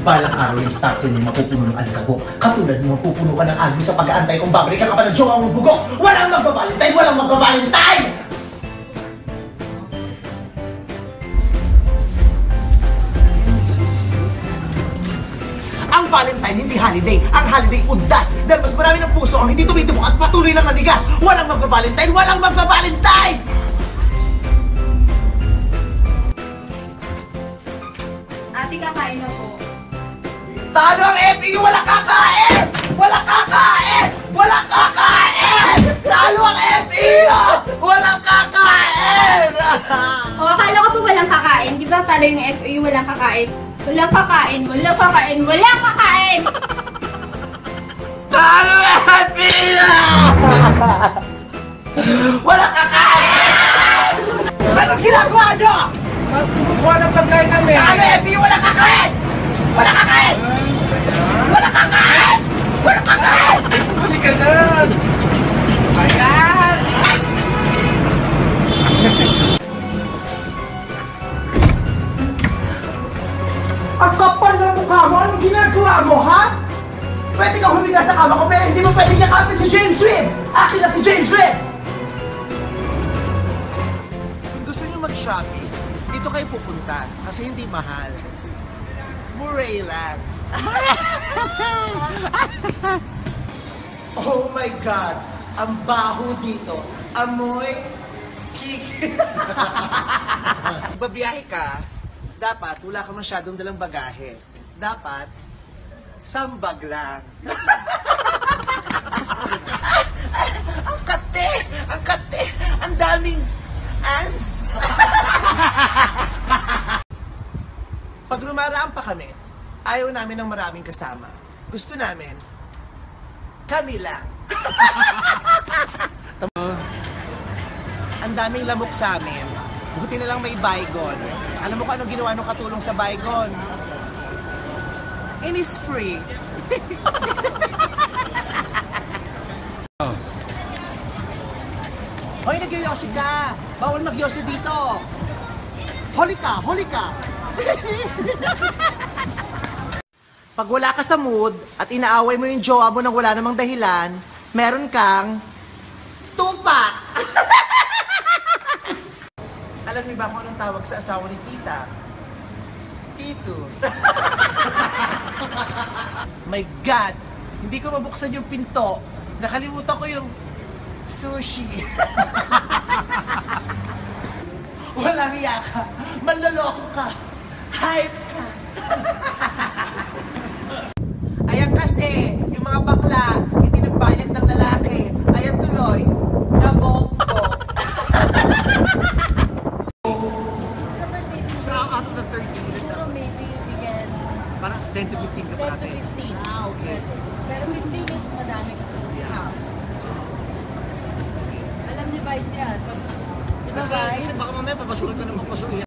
Balang araw yung statue niya mapupuno ng alikabok. Katulad mo, mapupuno ka ng agos sa pag-aantay kung babalik ka pa ng jowa mong bugok. Walang magbabalintay! Walang magbabalintay! Ang Valentine hindi holiday. Ang holiday undas. Dahil mas marami ng puso ang hindi tumitibok at patuloy lang nadigas. Walang magbabalintine! Walang magbabalintine! Ate, kakain na po. Talo ang FEU! Walang kakain! Walang kakain! Walang kakain! Talo ang FEU! Walang kakain! O, akala ko po walang kakain. Di ba talo yung FAU walang kakain? Walang kakain, walang kakain, walang kakain! Talo ang FEU! Walang kakain! Anong ginagawa nyo? Kumukuha ng pagkain namin. Talo ang FEU! Walang kakain! Walang kakain! Walang kakain! Walang kakain! Huli ka na! Ayan! Ang kapal ng mukha mo! Anong ginagawa mo, ha? Pwede kang humiga sa kama ko pero hindi mo pwedeng yakapin si James Reid! Akin lang si James Reid! Kung gusto niyo mag-shopping, dito kayo pupunta kasi hindi mahal. Murray lang. Oh my God! Ang baho dito. Amoy kiki. Babiyahe ka, dapat wala ka masyadong dalang bagahe. Dapat, sambag lang. Ang kate! Ang kate! Ang daming ants! Pag rumaraan pa kami, ayaw namin ng maraming kasama. Gusto namin, kami lang. Ang daming lamok sa amin. Buti na lang may Baygon. Alam mo kung ano ginawa nung katulong sa Baygon? Innisfree. Hoy, nagyoyosi ka! Bawal magyosi dito! Holi ka! Holi ka! Pag wala ka sa mood at inaaway mo yung jowa mo nang wala namang dahilan, meron kang tupak! Alam niyo ba kung anong tawag sa asawa ni tita? Tito. My God! Hindi ko mabuksan yung pinto. Nakalimutan ko yung sushi. Walang iya ka. Manloloko ka. Hype ka. Ayan kasi, yung mga bakla, hindi nagbayad ng lalaki. Ayan tuloy, na-Volvo. So, out of the 30 minutes, Maybe we can parang 10 to 15 ka 10 to parate. 15. Ah, okay. Pero 15 is madami kasi. Yeah. Alam ni Vice yan. Di ba, Kasi Vice? baka mamaya papasukin ka ng papasukin.